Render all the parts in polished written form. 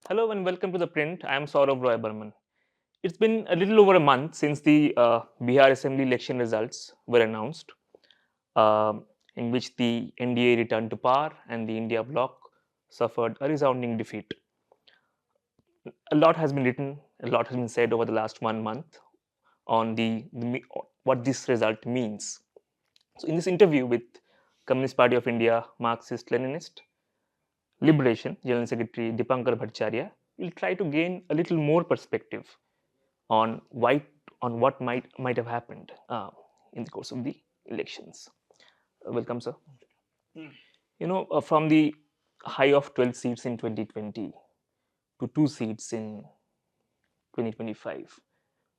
Hello and welcome to The Print. I am Sourav Barman. It's been a little over a month since the Bihar Assembly election results were announced, in which the NDA returned to power and the India bloc suffered a resounding defeat. A lot has been written, a lot has been said over the last 1 month on what this result means. So, in this interview with Communist Party of India Marxist-Leninist Liberation General Secretary Dipankar Bhattacharya, will try to gain a little more perspective on why on what might have happened in the course of the elections. Welcome, sir. From the high of 12 seats in 2020 to 2 seats in 2025,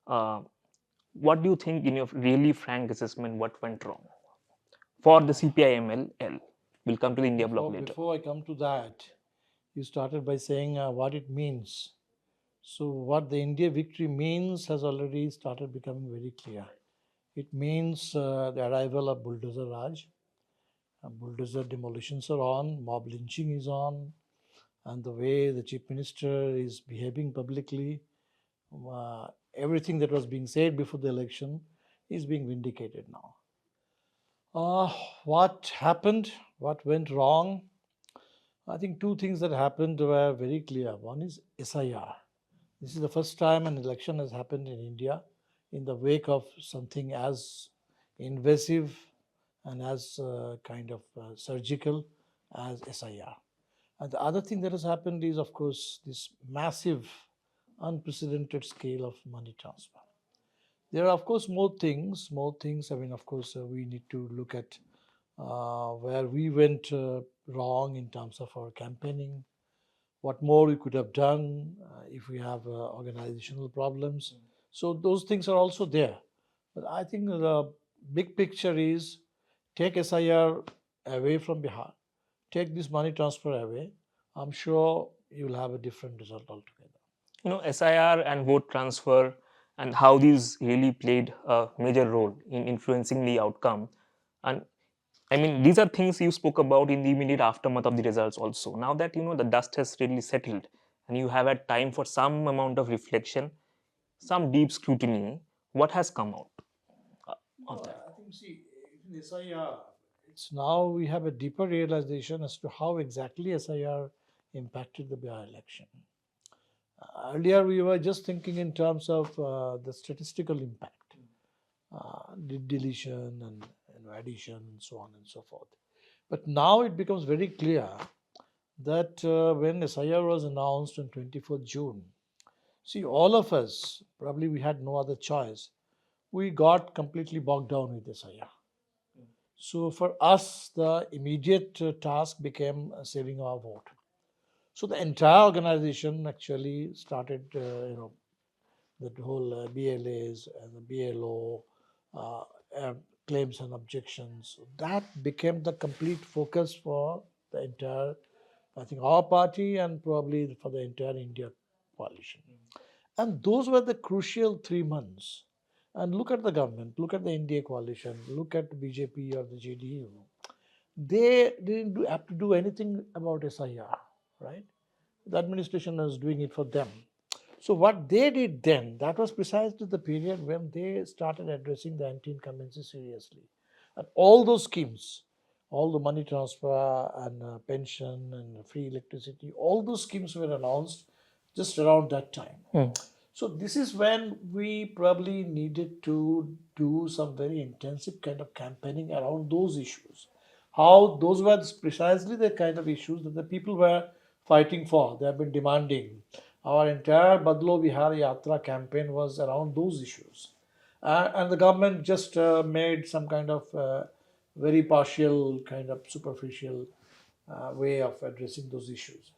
uh, what do you think, in your really frank assessment, what went wrong for the CPI-ML? We'll come to the India bloc later. Before I come to that, you started by saying what it means. So, what the India victory means has already started becoming very clear. It means the arrival of bulldozer Raj. Bulldozer demolitions are on, mob lynching is on, and the way the chief minister is behaving publicly, everything that was being said before the election is being vindicated now. What happened? What went wrong? I think two things that happened were very clear. One is SIR. This is the first time an election has happened in India in the wake of something as invasive and as kind of surgical as SIR. And the other thing that has happened is, of course, this massive, unprecedented scale of money transfer. There are, of course, more things. More things. I mean, of course, we need to look at where we went wrong in terms of our campaigning, what more we could have done if we have organizational problems. So those things are also there. But I think the big picture is take SIR away from Bihar, take this money transfer away. I'm sure you'll have a different result altogether. SIR and vote transfer and how these really played a major role in influencing the outcome. And I mean, these are things you spoke about in the immediate aftermath of the results also. Now that the dust has really settled and you have had time for some amount of reflection, some deep scrutiny, what has come out uh, of that? I think, see, in SIR, it's now we have a deeper realization as to how exactly SIR impacted the Bihar election. Earlier, we were just thinking in terms of the statistical impact, deletion and addition, and so on and so forth. But now it becomes very clear that when SIR was announced on 24th June, see, all of us, probably we had no other choice, we got completely bogged down with SIR. So for us, the immediate task became saving our vote. So the entire organization actually started, that whole BLAs and the BLO claims and objections. That became the complete focus for the entire, I think, our party and probably for the entire India coalition. And those were the crucial 3 months. And look at the government, look at the India coalition, look at BJP or the JDU. They didn't have to do anything about SIR, right? The administration was doing it for them. So what they did then, that was precisely the period when they started addressing the anti-incumbency seriously. And all those schemes, all the money transfer and pension and free electricity, all those schemes were announced just around that time. So this is when we probably needed to do some very intensive kind of campaigning around those issues. How those were precisely the kind of issues that the people were fighting for. They have been demanding. Our entire Badlo Bihar Yatra campaign was around those issues. And the government just made some kind of very partial, kind of superficial way of addressing those issues.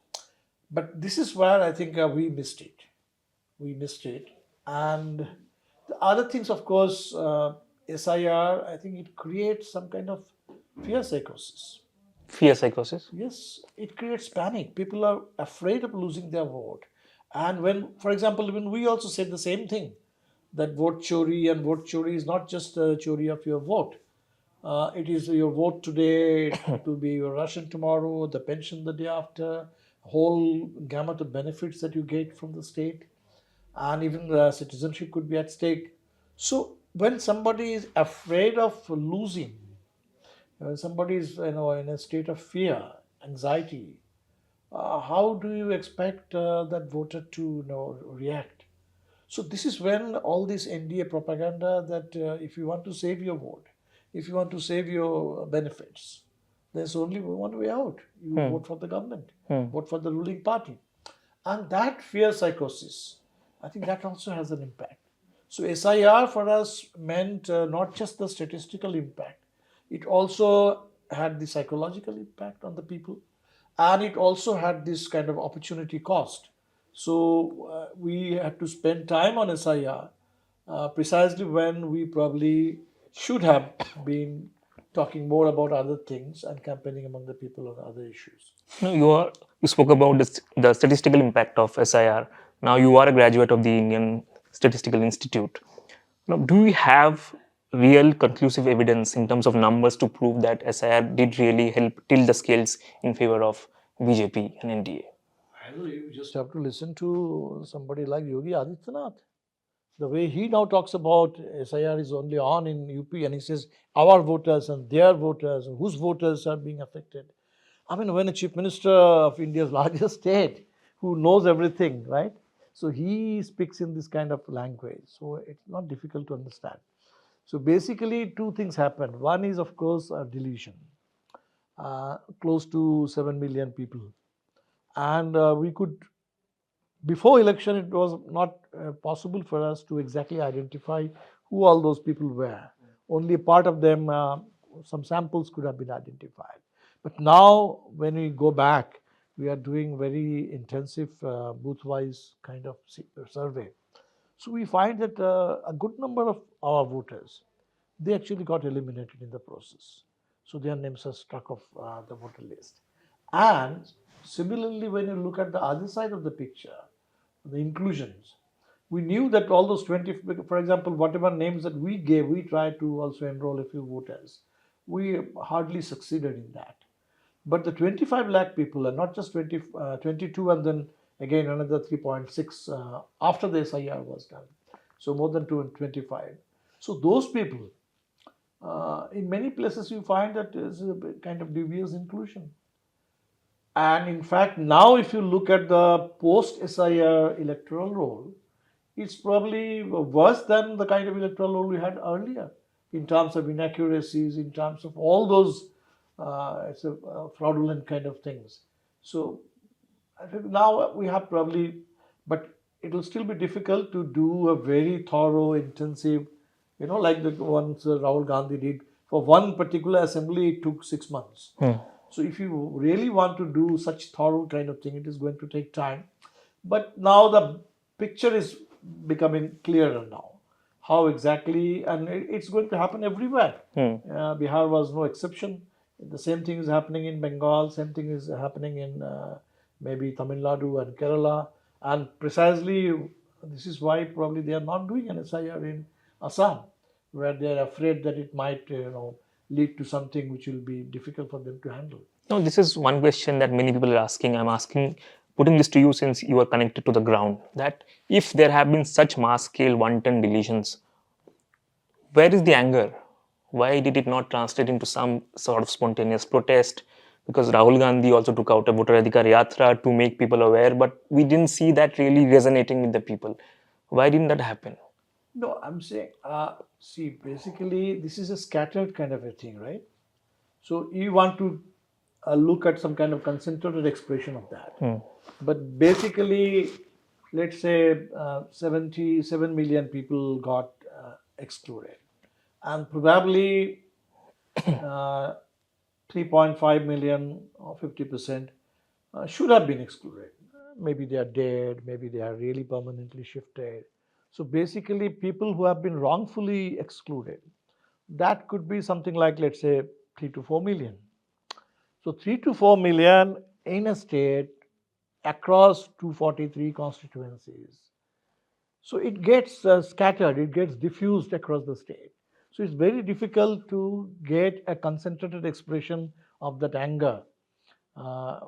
But this is where I think we missed it. We missed it. And the other things, of course, SIR, I think it creates some kind of fear psychosis. Fear psychosis? Yes, it creates panic. People are afraid of losing their vote. And when, for example, when we also said the same thing, that vote chori and vote chori is not just a chori of your vote. It is your vote today, it will be your ration tomorrow, the pension the day after, whole gamut of benefits that you get from the state, and even the citizenship could be at stake. So when somebody is afraid of losing, somebody is in a state of fear, anxiety, how do you expect that voter to react? So this is when all this NDA propaganda that if you want to save your vote, if you want to save your benefits, there's only one way out. You Hmm. vote for the government, Hmm. vote for the ruling party. And that fear psychosis, I think that also has an impact. So SIR for us meant not just the statistical impact, it also had the psychological impact on the people, and it also had this kind of opportunity cost. So we had to spend time on SIR precisely when we probably should have been talking more about other things and campaigning among the people on other issues. No, you spoke about the statistical impact of SIR. Now you are a graduate of the Indian Statistical Institute. Now, do we have real conclusive evidence in terms of numbers to prove that SIR did really help tilt the scales in favor of BJP and NDA? Well, you just have to listen to somebody like Yogi Adityanath. The way he now talks about SIR is only on in UP, and he says our voters and their voters, and whose voters are being affected. I mean, when a chief minister of India's largest state who knows everything, right? So he speaks in this kind of language. So it's not difficult to understand. So basically, two things happened. One is, of course, a delusion. Close to 7 million people. And we could before election, it was not possible for us to exactly identify who all those people were. Only a part of them, some samples could have been identified. But now, when we go back, we are doing very intensive booth-wise kind of survey. So we find that a good number of our voters, they actually got eliminated in the process. So their names are struck off the voter list. And similarly, when you look at the other side of the picture, the inclusions, we knew that all those 20, for example, whatever names that we gave, we tried to also enroll a few voters. We hardly succeeded in that. But the 25 lakh people, and not just 22, and then again another 3.6 after the SIR was done. So more than 225. So those people, in many places you find that there's a kind of dubious inclusion. And in fact, now if you look at the post SIR electoral roll, it's probably worse than the kind of electoral roll we had earlier in terms of inaccuracies, in terms of all those fraudulent kind of things. So I think now we have probably, but it will still be difficult to do a very thorough, intensive, like the ones Rahul Gandhi did. For one particular assembly, it took 6 months. So if you really want to do such thorough kind of thing, it is going to take time. But now the picture is becoming clearer now. How exactly, and it's going to happen everywhere. Bihar was no exception. The same thing is happening in Bengal, same thing is happening in maybe Tamil Nadu and Kerala. And precisely this is why probably they are not doing an SIR in Assam, where they are afraid that it might lead to something which will be difficult for them to handle. Now, this is one question that many people are asking. I'm asking, putting this to you since you are connected to the ground, that if there have been such mass scale wanton deletions, where is the anger? Why did it not translate into some sort of spontaneous protest? Because Rahul Gandhi also took out a voter adhikar yatra to make people aware, but we didn't see that really resonating with the people. Why didn't that happen? No, I'm saying, see, basically, this is a scattered kind of a thing, right? So you want to look at some kind of concentrated expression of that. But basically, let's say 77 million people got excluded, and probably 3.5 million or 50% should have been excluded. Maybe they are dead, maybe they are really permanently shifted. So basically, people who have been wrongfully excluded, that could be something like, let's say, 3 to 4 million. So 3 to 4 million in a state across 243 constituencies. So it gets scattered, it gets diffused across the state. So it's very difficult to get a concentrated expression of that anger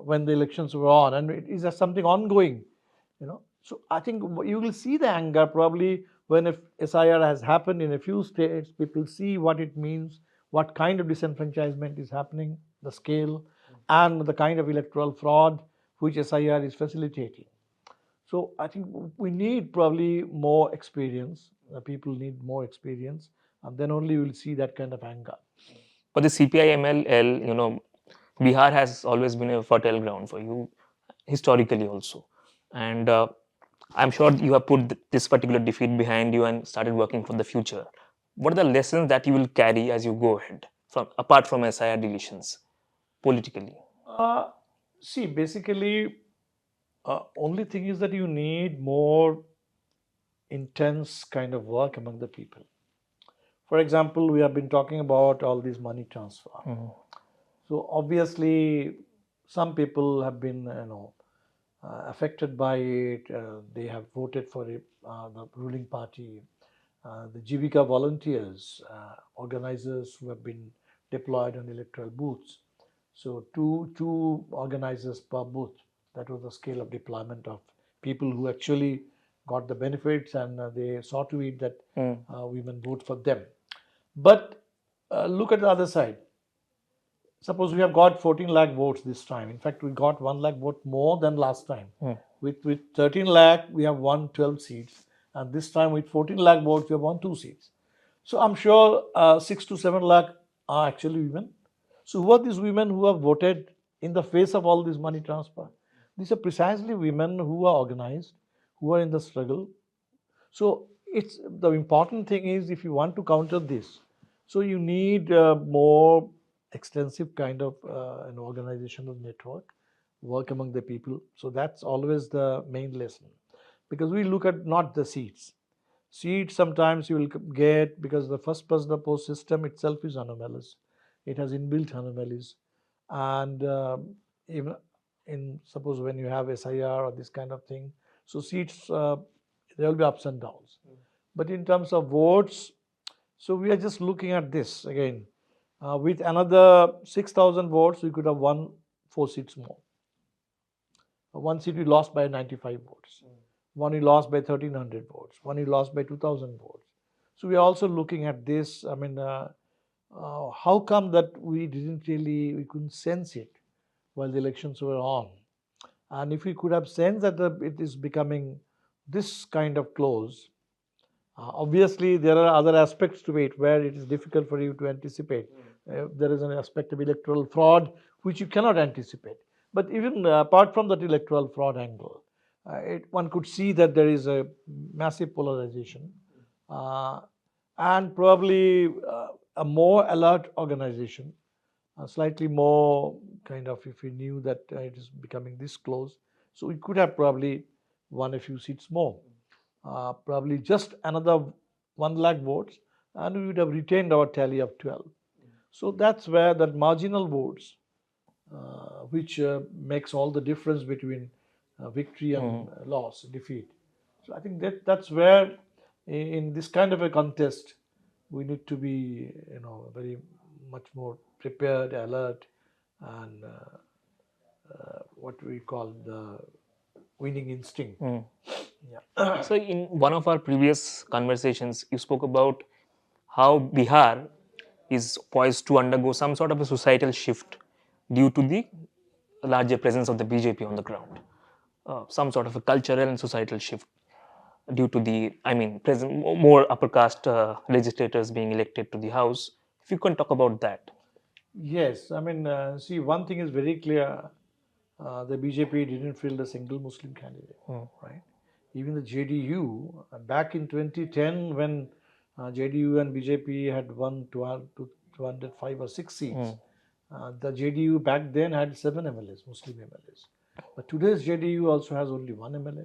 when the elections were on, and it is something ongoing, So I think you will see the anger probably when if SIR has happened in a few states, people see what it means, what kind of disenfranchisement is happening, the scale, and the kind of electoral fraud which SIR is facilitating. So I think we need probably more experience. People need more experience, and then only we will see that kind of anger. For the CPI-MLL, Bihar has always been a fertile ground for you, historically also. And I'm sure you have put this particular defeat behind you and started working for the future. What are the lessons that you will carry as you go ahead, apart from SIR deletions, politically? Uh, See, basically, only thing is that you need more intense kind of work among the people. For example, we have been talking about all these money transfer. So obviously, some people have been, affected by it. They have voted for it, the ruling party. The Jivika volunteers, organizers who have been deployed on electoral booths. So two organizers per booth. That was the scale of deployment of people who actually got the benefits, and they saw to it that women vote for them. But look at the other side. Suppose we have got 14 lakh votes this time. In fact, we got 1 lakh vote more than last time. With 13 lakh, we have won 12 seats. And this time with 14 lakh votes, we have won 2 seats. So I'm sure 6 to 7 lakh are actually women. So who are these women who have voted in the face of all this money transfer? These are precisely women who are organized, who are in the struggle. So it's the important thing is, if you want to counter this, so you need more extensive kind of an organizational network, work among the people. So that's always the main lesson, because we look at not the seats. Seats sometimes you will get because the first past the post system itself is anomalous. It has inbuilt anomalies, and even in suppose when you have SIR or this kind of thing, so seats there will be ups and downs. But in terms of votes, so we are just looking at this again. With another 6,000 votes, we could have won 4 seats more. One seat we lost by 95 votes. One we lost by 1,300 votes. One we lost by 2,000 votes. So we are also looking at this. I mean, how come that we couldn't sense it while the elections were on? And if we could have sensed that it is becoming this kind of close, obviously there are other aspects to it where it is difficult for you to anticipate. There is an aspect of electoral fraud which you cannot anticipate. But even apart from that electoral fraud angle, one could see that there is a massive polarization, and probably a more alert organization, slightly more kind of, if we knew that it is becoming this close, so we could have probably won a few seats more, probably just another 1 lakh votes, and we would have retained our tally of 12. So that's where that marginal votes, which makes all the difference between victory and loss, defeat. So I think that's where, in this kind of a contest, we need to be, very much more prepared, alert, and what we call the winning instinct. Yeah. So, in one of our previous conversations, you spoke about how Bihar is poised to undergo some sort of a societal shift due to the larger presence of the BJP on the ground. Some sort of a cultural and societal shift due to the, present more upper caste legislators being elected to the house. If you can talk about that. Yes, I mean, see, one thing is very clear. The BJP didn't field a single Muslim candidate, right? Even the JDU, back in 2010, when JDU and BJP had won 205 or 6 seats, the JDU back then had 7 MLAs, Muslim MLAs. But today's JDU also has only 1 MLA.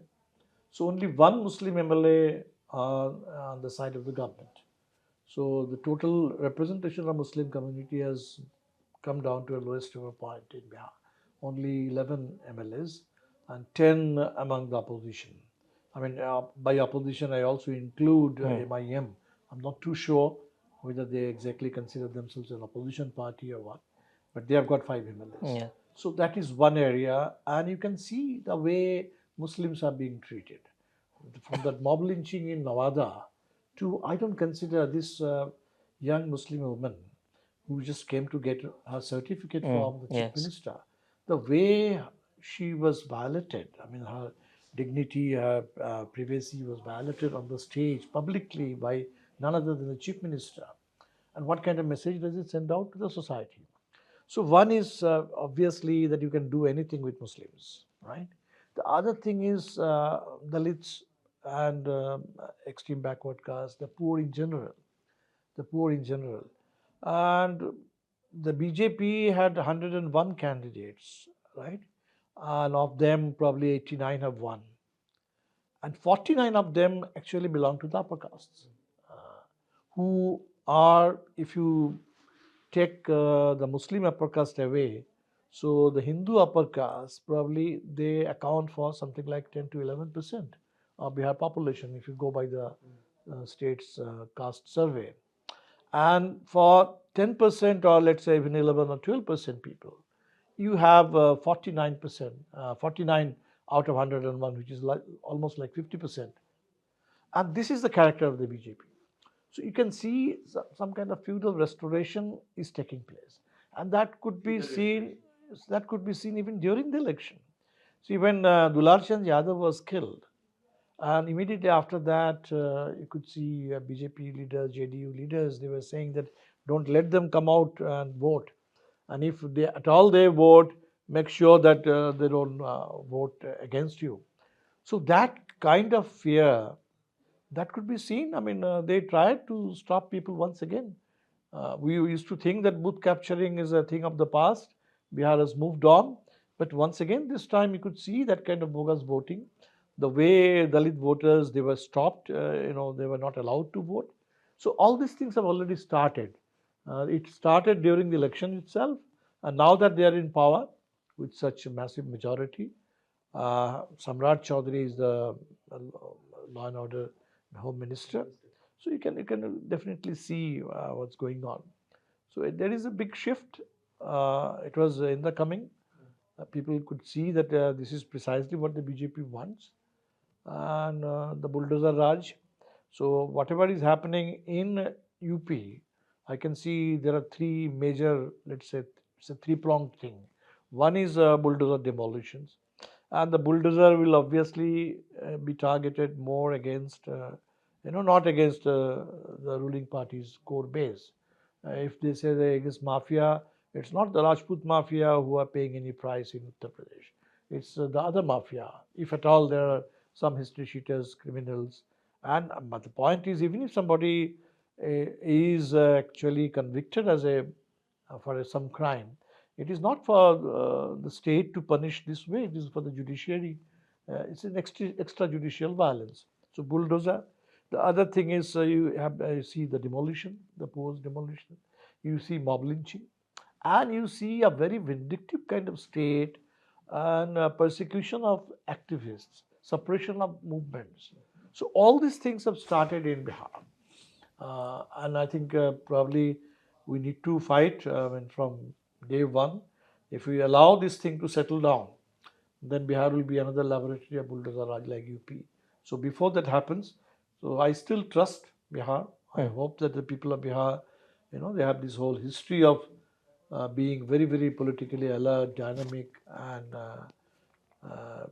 So only 1 Muslim MLA on the side of the government. So the total representation of Muslim community has come down to a lowest ever point in Bihar. Only 11 MLAs and 10 among the opposition. I mean, by opposition, I also include AIMIM. I'm not too sure whether they exactly consider themselves an opposition party or what, but they have got 5 MLAs. Yeah. So that is one area, and you can see the way Muslims are being treated. From that mob lynching in Nevada to, I don't consider this young Muslim woman who just came to get her certificate from the chief Yes. minister, the way she was violated. I mean, her dignity, her privacy was violated on the stage publicly by none other than the chief minister. And what kind of message does it send out to the society? So one is obviously that you can do anything with Muslims, right? The other thing is Dalits and extreme backward caste, the poor in general, the poor in general. And the BJP had 101 candidates, right? And of them, probably 89 have won. And 49 of them actually belong to the upper castes, who are, if you take the Muslim upper caste away, so the Hindu upper caste probably they account for something like 10 to 11% of Bihar population if you go by the state's caste survey. And for 10% or let's say even 11 or 12% people, you have 49%, 49 out of 101, which is like almost like 50%. And this is the character of the BJP. So you can see some kind of feudal restoration is taking place, and that could be seen. That could be seen even during the election. See, when Dular Chand Yadav was killed, and immediately after that, you could see BJP leaders, JDU leaders, they were saying that don't let them come out and vote, and if they at all they vote, make sure that they don't vote against you. So that kind of fear that could be seen. I mean, they tried to stop people once again. We used to think that booth capturing is a thing of the past. Bihar has moved on. But once again, this time you could see that kind of bogus voting. The way Dalit voters, they were stopped, they were not allowed to vote. So all these things have already started. It started during the election itself. And now that they are in power with such a massive majority, Samrat Chaudhary is the law and order home minister. So you can definitely see what's going on. So there is a big shift. It was in the coming. People could see that this is precisely what the BJP wants, and the bulldozer Raj. So whatever is happening in UP, I can see there are three major, let's say, it's a three-pronged thing. One is bulldozer demolitions, and the bulldozer will obviously be targeted more against, not against the ruling party's core base. If they say they're against mafia, it's not the Rajput mafia who are paying any price in Uttar Pradesh. It's the other mafia. If at all there are some history cheaters, criminals, and but the point is, even if somebody is actually convicted as a for some crime, it is not for the state to punish this way. It is for the judiciary. It's an extrajudicial violence. So bulldozer. The other thing is you have see the demolition, the post demolition. You see mob lynching, and you see a very vindictive kind of state and persecution of activists, suppression of movements. So all these things have started in Bihar. And I think probably we need to fight from day one. If we allow this thing to settle down, then Bihar will be another laboratory of bulldozer Raj like UP. So before that happens, so I still trust Bihar. I hope that the people of Bihar, they have this whole history of being very, very politically alert, dynamic, and uh,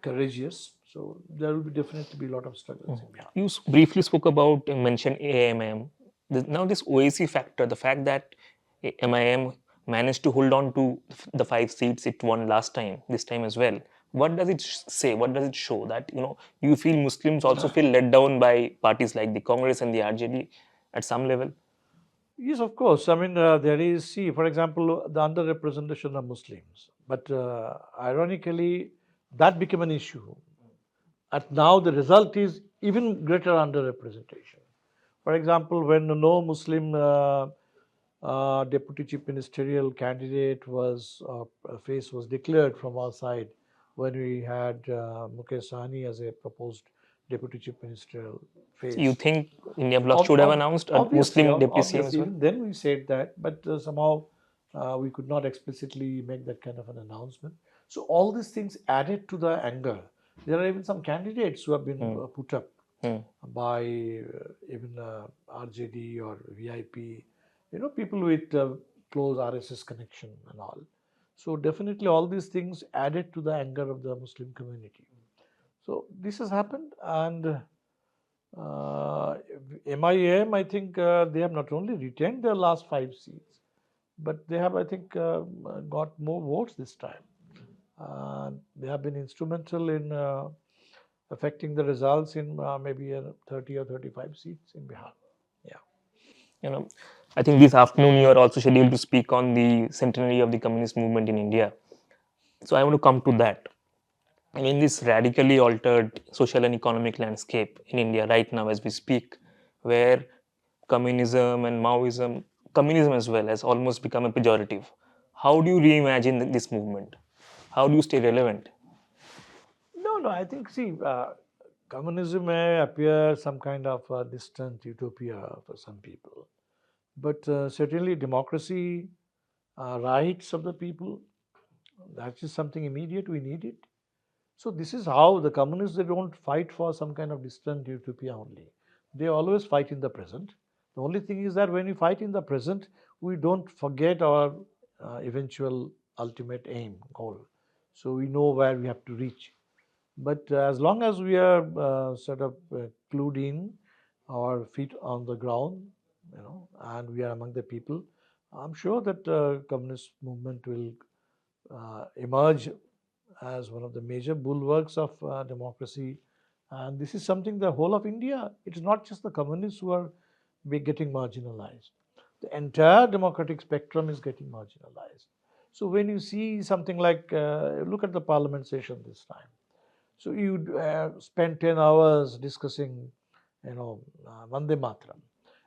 courageous. So there will be definitely be a lot of struggles in Bihar. You briefly spoke about mentioned AIMIM. Now this OAC factor, the fact that MIM managed to hold on to the 5 seats it won last time, this time as well. What does it say? What does it show? That you feel Muslims also feel let down by parties like the Congress and the RJD at some level. Yes, of course. I mean, there is, see, for example, the underrepresentation of Muslims. But ironically, that became an issue. And now the result is even greater underrepresentation. For example, when no Muslim deputy chief ministerial candidate was face was declared from our side, when we had Mukesh Sahni as a proposed deputy chief ministerial So you face. think India Bloc should have announced a Obviously, Muslim deputy CM as obviously, well? even then we said that, but somehow We could not explicitly make that kind of an announcement. So all these things added to the anger. There are even some candidates who have been put up Hmm. by even RJD or VIP, people with close RSS connection and all. So definitely all these things added to the anger of the Muslim community. So this has happened, and MIM, I think they have not only retained their last 5 seats, but they have, I think, got more votes this time. They have been instrumental in affecting the results in maybe 30 or 35 seats in Bihar. Yeah. You know, I think this afternoon you are also scheduled to speak on the centenary of the communist movement in India. So I want to come to that. I mean, this radically altered social and economic landscape in India right now as we speak, where communism and Maoism, communism as well, has almost become a pejorative. How do you reimagine this movement? How do you stay relevant? No, no, I think, see, communism may appear some kind of distant utopia for some people, but certainly democracy, rights of the people, that is something immediate. We need it. So this is how the communists, they don't fight for some kind of distant utopia only. They always fight in the present. The only thing is that when we fight in the present, we don't forget our eventual ultimate aim, goal. So we know where we have to reach. But as long as we are sort of clued in, our feet on the ground, and we are among the people, I'm sure that communist movement will emerge as one of the major bulwarks of democracy. And this is something the whole of India, it's not just the communists who are getting marginalized. The entire democratic spectrum is getting marginalized. So when you see something like, look at the parliament session this time. So you spend 10 hours discussing, Vande Mataram.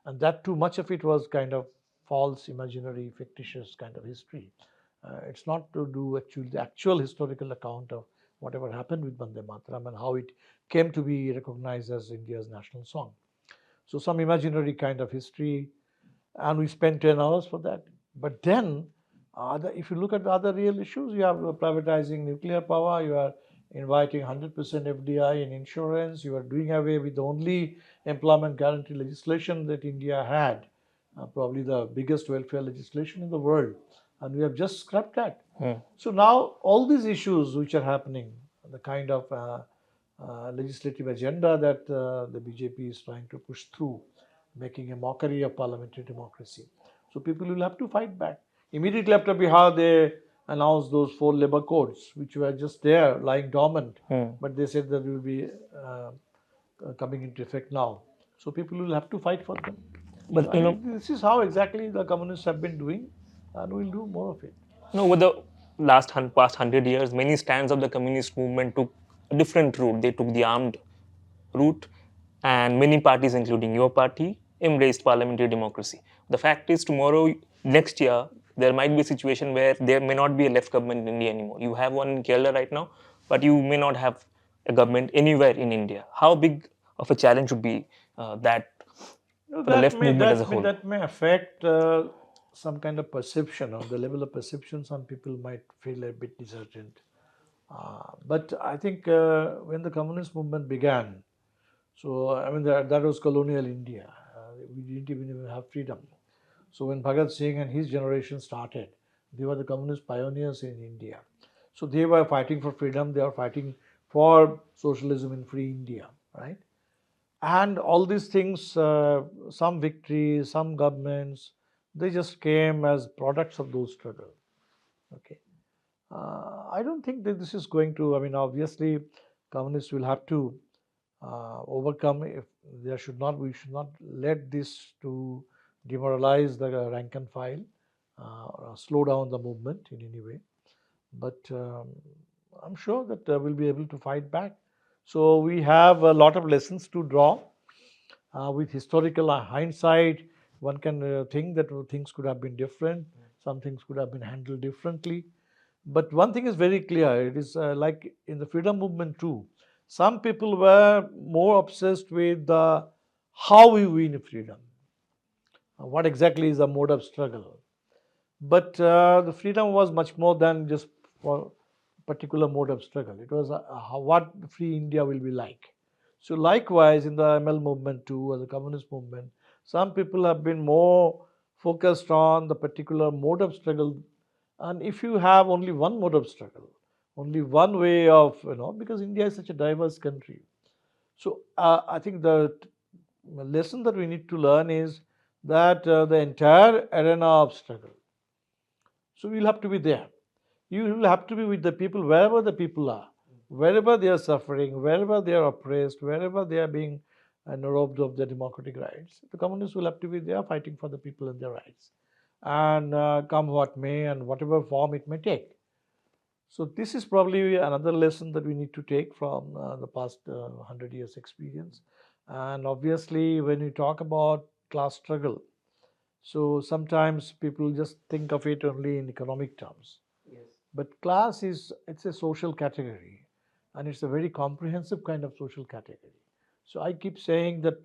And that too much of it was kind of false, imaginary, fictitious kind of history. It's not to do actually the actual historical account of whatever happened with Vande Mataram and how it came to be recognized as India's national song. So some imaginary kind of history, and we spent 10 hours for that. But then, if you look at the other real issues, you have privatizing nuclear power, you are inviting 100% FDI in insurance, you are doing away with the only employment guarantee legislation that India had, probably the biggest welfare legislation in the world, and we have just scrapped that. So now all these issues which are happening, the kind of legislative agenda that the BJP is trying to push through, making a mockery of parliamentary democracy. So people will have to fight back. Immediately after Bihar, they announced those 4 labor codes, which were just there, lying dormant, but they said that will be coming into effect now. So people will have to fight for them. So But I think this is how exactly the communists have been doing, and we'll do more of it. over the past 100 years, many strands of the communist movement took a different route. They took the armed route, and many parties, including your party, embraced parliamentary democracy. The fact is, tomorrow, next year, there might be a situation where there may not be a left government in India anymore. You have one in Kerala right now, but you may not have a government anywhere in India. How big of a challenge would be that for the That left may movement as a that may whole? that may affect some kind of perception. On the level of perception, some people might feel a bit disheartened. But I think when the communist movement began, so I mean that was colonial India. We didn't even have freedom. So when Bhagat Singh and his generation started, they were the communist pioneers in India. So they were fighting for freedom. They were fighting for socialism in free India, right? And all these things, some victories, some governments, they just came as products of those struggles. Okay. I don't think that this is going to, I mean, obviously, communists will have to overcome. If there should not, we should not let this to demoralize the rank and file, or slow down the movement in any way. But I'm sure that we'll be able to fight back. So we have a lot of lessons to draw. With historical hindsight, one can think that things could have been different, some things could have been handled differently. But one thing is very clear, it is like in the freedom movement too. Some people were more obsessed with how we win freedom. What exactly is the mode of struggle? But the freedom was much more than just for particular mode of struggle. It was what free India will be like. So likewise, in the ML movement too, or the communist movement, some people have been more focused on the particular mode of struggle. And if you have only one mode of struggle, only one way of, because India is such a diverse country. So I think the lesson that we need to learn is that the entire arena of struggle. So we'll have to be there. You will have to be with the people wherever the people are, wherever they are suffering, wherever they are oppressed, wherever they are being robbed of their democratic rights. The communists will have to be there fighting for the people and their rights, and come what may, and whatever form it may take. So this is probably another lesson that we need to take from the past 100 years experience. And obviously, when we talk about class struggle, so sometimes people just think of it only in economic terms. But class is it's a social category, and it's a very comprehensive kind of social category. So I keep saying that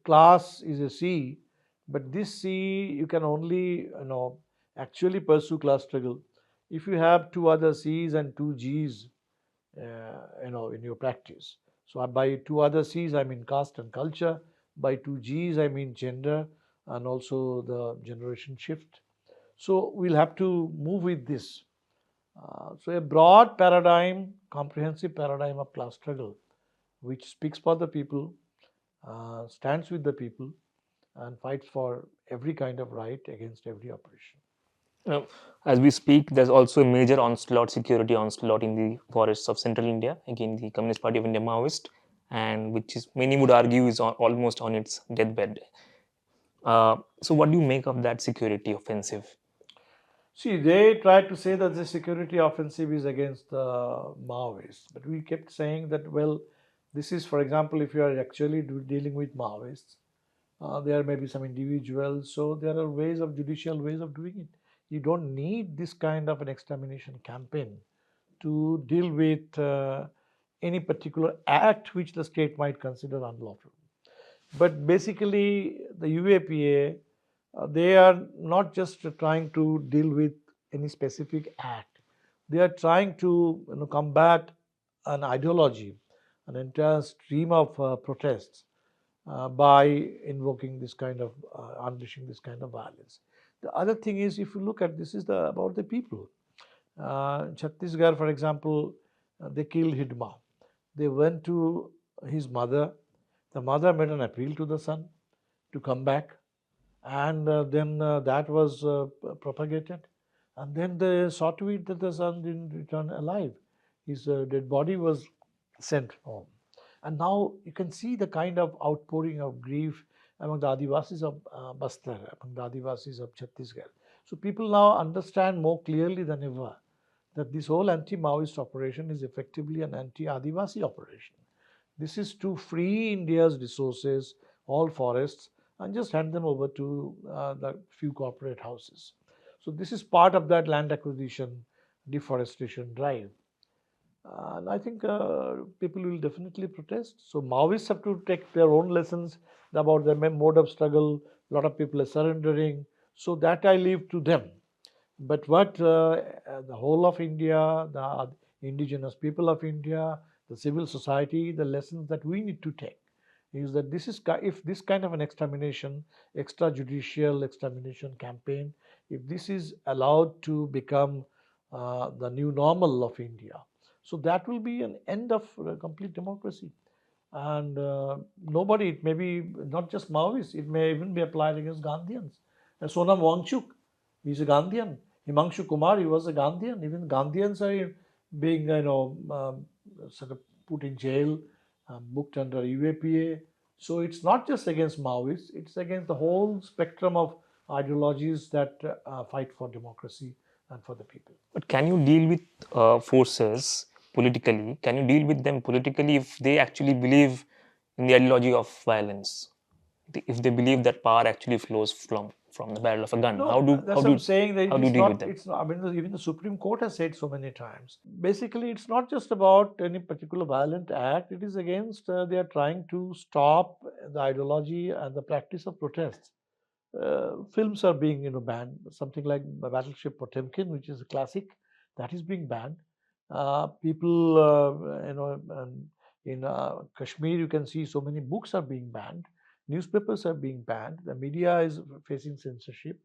class is a C, but this C you can only actually pursue class struggle if you have two other C's and two G's in your practice. So by two other C's, I mean caste and culture. By two G's, I mean gender and also the generation shift. So we'll have to move with this. So a broad paradigm, comprehensive paradigm of class struggle, which speaks for the people, stands with the people, and fights for every kind of right against every oppression. Now, as we speak, there's also a major onslaught, security onslaught in the forests of central India, again the Communist Party of India Maoist, and which is many would argue is almost on its deathbed. So, what do you make of that security offensive? See, they tried to say that the security offensive is against the Maoists, but we kept saying that, well, this is, for example, if you are actually dealing with Maoists, there may be some individuals, so there are judicial ways of doing it. You don't need this kind of an extermination campaign to deal with any particular act which the state might consider unlawful. But basically, the UAPA, they are not just trying to deal with any specific act. They are trying to combat an ideology, an entire stream of protests by invoking this kind of unleashing this kind of violence. The other thing is, if you look at this, is about the people. Chhattisgarh, for example, they killed Hidma. They went to his mother. The mother made an appeal to the son to come back, and then that was propagated. And then they saw to it that the son didn't return alive. His dead body was sent home. And now you can see the kind of outpouring of grief among the Adivasis of Bastar, among the Adivasis of Chhattisgarh. So people now understand more clearly than ever that this whole anti-Maoist operation is effectively an anti-Adivasi operation. This is to free India's resources, all forests, and just hand them over to the few corporate houses. So this is part of that land acquisition, deforestation drive. And I think people will definitely protest. So Maoists have to take their own lessons about their mode of struggle. A lot of people are surrendering. So that I leave to them. But what the whole of India, the indigenous people of India, the civil society, the lessons that we need to take is that if this kind of an extrajudicial extermination campaign, if this is allowed to become the new normal of India, so that will be an end of complete democracy. And nobody, it may be not just Maoists, it may even be applied against Gandhians. And Sonam Wangchuk, he's a Gandhian. Himanshu Kumar, he was a Gandhian. Even Gandhians are being, sort of put in jail, booked under UAPA. So it's not just against Maoists, it's against the whole spectrum of ideologies that fight for democracy and for the people. But can you deal with forces politically? Can you deal with them politically if they actually believe in the ideology of violence? If they believe that power actually flows from the barrel of a gun, No, that's what I'm saying. That how do you it's deal with not. them? It's not. I mean, even the Supreme Court has said so many times. Basically, it's not just about any particular violent act. It is against. They are trying to stop the ideology and the practice of protests. films are being banned. Something like Battleship Potemkin, which is a classic, that is being banned. People, in Kashmir, you can see so many books are being banned. Newspapers are being banned. The media is facing censorship.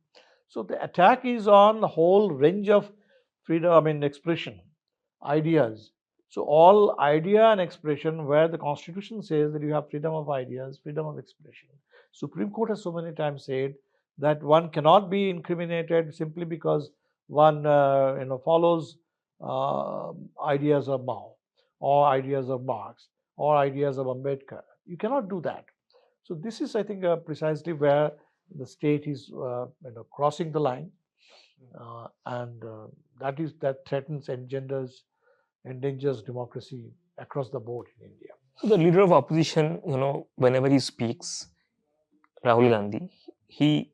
So the attack is on the whole range of freedom, I mean, expression, ideas. So all idea and expression, where the Constitution says that you have freedom of ideas, freedom of expression. Supreme Court has so many times said that one cannot be incriminated simply because one follows ideas of Mao or ideas of Marx or ideas of Ambedkar. You cannot do that. So this is, I think, precisely where the state is crossing the line, and that threatens, endangers democracy across the board in India. So the leader of opposition, whenever he speaks, Rahul Gandhi, he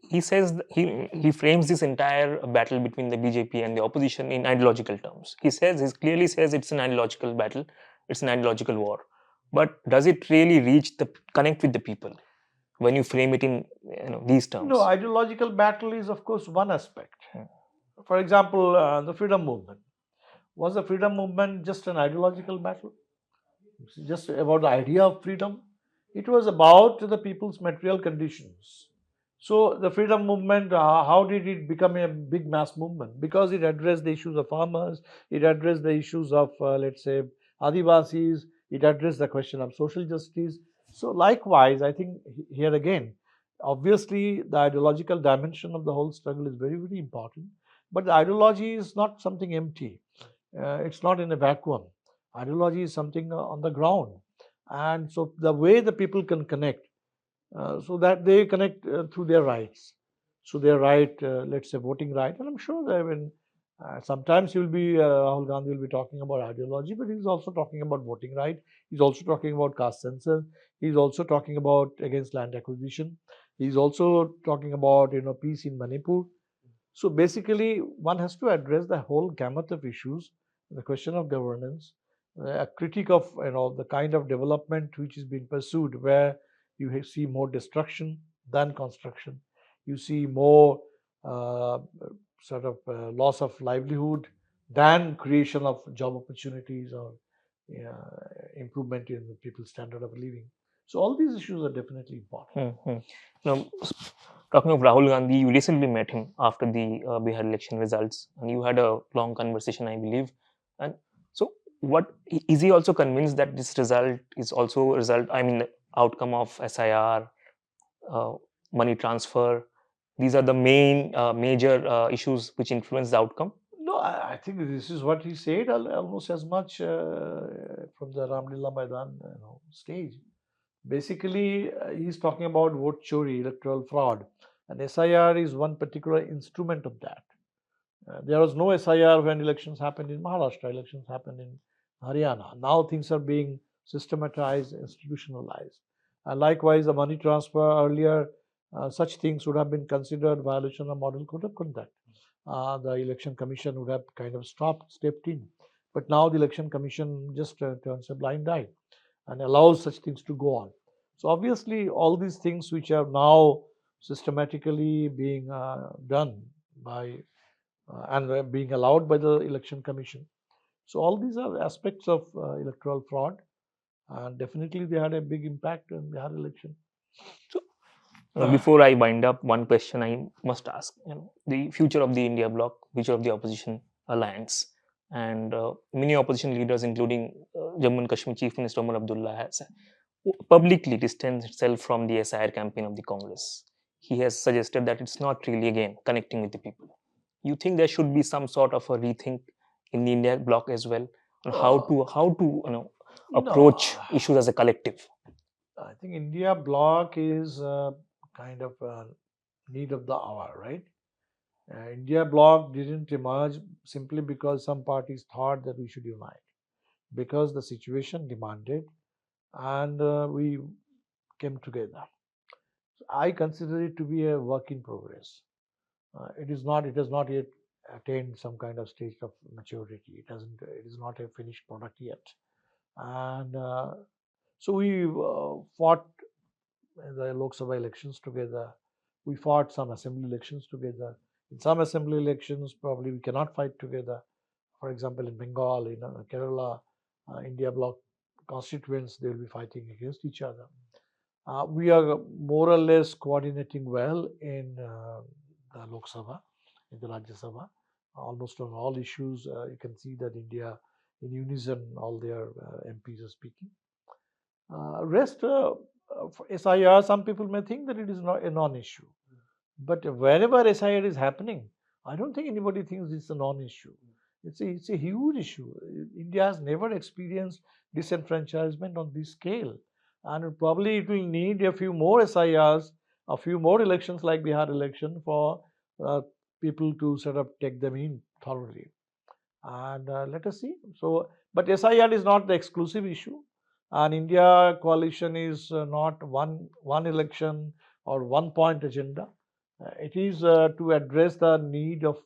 he says he frames this entire battle between the BJP and the opposition in ideological terms. He clearly says it's an ideological battle, it's an ideological war. But does it really connect with the people when you frame it in these terms? No, ideological battle is, of course, one aspect. For example, the freedom movement. Was the freedom movement just an ideological battle? Just about the idea of freedom? It was about the people's material conditions. So the freedom movement, how did it become a big mass movement? Because it addressed the issues of farmers, it addressed the issues of, let's say, Adivasis, it addressed the question of social justice. So likewise, I think here again, obviously the ideological dimension of the whole struggle is very, very important. But the ideology is not something empty. It's not in a vacuum. Ideology is something on the ground. And so the way the people can connect, so that they connect through their rights. So their right, let's say voting right, and I'm sure that when sometimes Rahul Gandhi will be talking about ideology, but he's also talking about voting right. He's also talking about caste census. He's also talking about against land acquisition. He's also talking about peace in Manipur. So basically, one has to address the whole gamut of issues, the question of governance, a critique of the kind of development which is being pursued, where you see more destruction than construction. You see more uh, loss of livelihood than creation of job opportunities or improvement in the people's standard of living. So all these issues are definitely important. Now, talking of Rahul Gandhi, you recently met him after the Bihar election results, and you had a long conversation, I believe. And so, what is he also convinced that this result is also a result? I mean, the outcome of SIR, uh, money transfer. These are the major issues which influence the outcome. No, I think this is what he said almost as much from the Ramlila Maidan stage. Basically, he's talking about vote chori, electoral fraud, and SIR is one particular instrument of that. There was no SIR when elections happened in Maharashtra, elections happened in Haryana. Now things are being systematized, institutionalized. And likewise, the money transfer earlier, such things would have been considered violation of model code of conduct. The election commission would have kind of stepped in. But now the election commission just turns a blind eye and allows such things to go on. So obviously, all these things which are now systematically being done by and being allowed by the election commission. So all these are aspects of electoral fraud, and definitely they had a big impact in the Bihar election. So, before I wind up, one question I must ask: the future of the India bloc, future of the opposition alliance, and many opposition leaders, including Jammu and Kashmir Chief Minister Omar Abdullah, has publicly distanced itself from the SIR campaign of the Congress. He has suggested that it's not really again connecting with the people. You think there should be some sort of a rethink in the India bloc as well on how to approach No, issues as a collective? I think India bloc is kind of need of the hour, right? India bloc didn't emerge simply because some parties thought that we should unite, because the situation demanded, and we came together. I consider it to be a work in progress. It is not. It has not yet attained some kind of stage of maturity. It hasn't. It is not a finished product yet. And so we fought the Lok Sabha elections together. We fought some assembly elections together. In some assembly elections, probably we cannot fight together. For example, in Bengal, in Kerala, India bloc constituents, they will be fighting against each other. We are more or less coordinating well in the Lok Sabha, in the Rajya Sabha. Almost on all issues, you can see that India, in unison, all their MPs are speaking. Rest, for SIR, some people may think that it is not a non-issue. But wherever SIR is happening, I don't think anybody thinks it's a non-issue. It's a huge issue. India has never experienced disenfranchisement on this scale. And probably it will need a few more SIRs, a few more elections like Bihar election for people to sort of take them in thoroughly. And let us see. So, but SIR is not the exclusive issue. And India coalition is not one election or one point agenda. It is to address the need of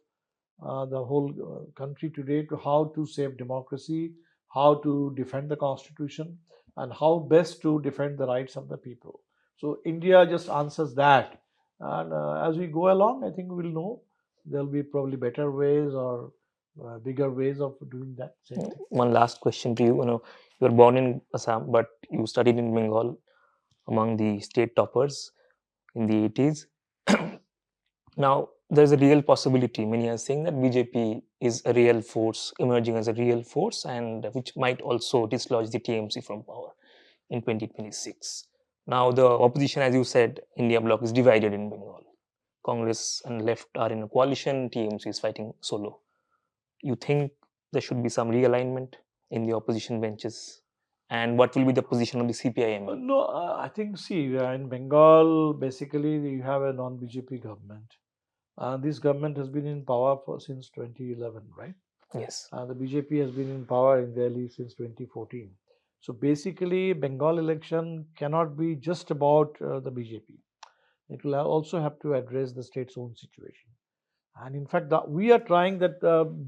the whole country today to how to save democracy, how to defend the constitution, and how best to defend the rights of the people. So India just answers that, and as we go along, I think we'll know there'll be probably better ways or bigger ways of doing that same thing. One last question to you. You were born in Assam, but you studied in Bengal among the state toppers in the 80s. Now, there's a real possibility. Many are saying that BJP is a real force, emerging as a real force, and which might also dislodge the TMC from power in 2026. Now, the opposition, as you said, India bloc is divided in Bengal. Congress and left are in a coalition, TMC is fighting solo. You think there should be some realignment in the opposition benches? And what will be the position of the CPI? No, I think, see, in Bengal, basically, you have a non-BJP government. This government has been in power since 2011, right? Yes. The BJP has been in power in Delhi since 2014. So basically, Bengal election cannot be just about the BJP. It will also have to address the state's own situation. And in fact, we are trying that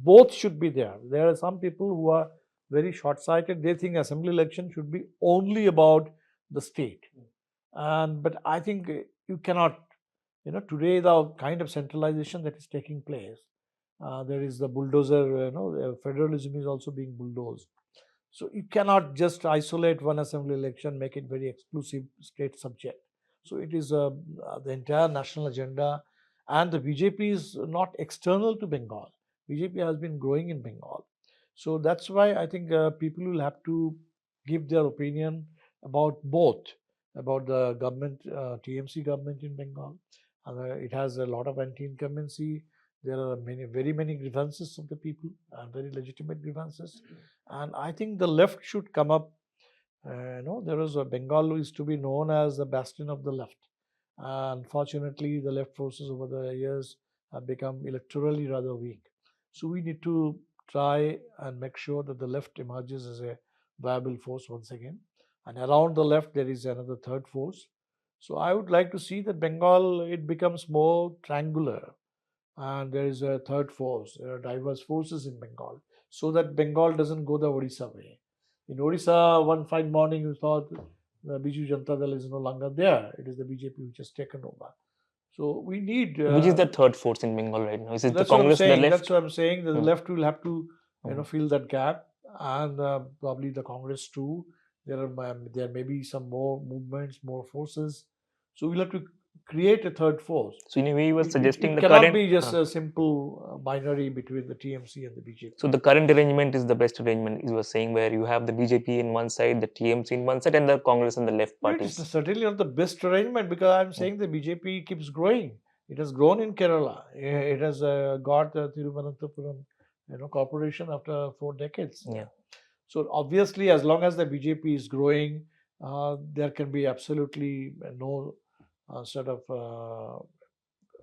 both should be there. There are some people who are very short-sighted. They think assembly election should be only about the state. But I think you cannot, today the kind of centralization that is taking place, there is the bulldozer, federalism is also being bulldozed. So you cannot just isolate one assembly election, make it very exclusive state subject. So it is the entire national agenda, and the BJP is not external to Bengal. BJP has been growing in Bengal. So that's why I think people will have to give their opinion about both, about the government, TMC government in Bengal. It has a lot of anti-incumbency. There are very many grievances of the people, and very legitimate grievances. And I think the left should come up. There is a Bengal is to be known as the bastion of the left. Unfortunately, the left forces over the years have become electorally rather weak. So we need to try and make sure that the left emerges as a viable force once again. And around the left, there is another third force. So I would like to see that Bengal, it becomes more triangular, and there is a third force. There are diverse forces in Bengal, so that Bengal doesn't go the Odisha way. In Odisha, one fine morning, you thought the Biju Janata Dal is no longer there. It is the BJP which has taken over. So we need. Which is the third force in Bengal right now? Is it the That's what I'm Congress, the saying. left? That's what I'm saying. That the left will have to, Mm. fill that gap, and probably the Congress too. There may be some more movements, more forces. So we'll have to create a third force. So in a way, you were suggesting It the cannot current. be just a simple binary between the TMC and the BJP. So the current arrangement is the best arrangement. You were saying where you have the BJP in one side, the TMC in one side, and the Congress and the left It parties. is certainly not the best arrangement, because I'm saying the BJP keeps growing. It has grown in Kerala. It has got the Thiruvananthapuram, corporation after 4 decades. Yeah. So obviously, as long as the BJP is growing, there can be absolutely no sort of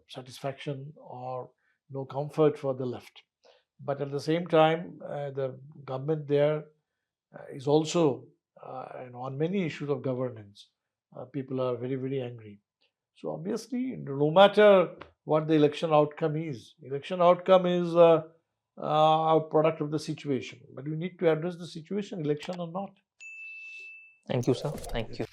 satisfaction or no comfort for the left. But at the same time, the government there is also, on many issues of governance, people are very, very angry. So obviously, no matter what the election outcome is a product of the situation. But we need to address the situation, election or not. Thank you, sir. Thank you.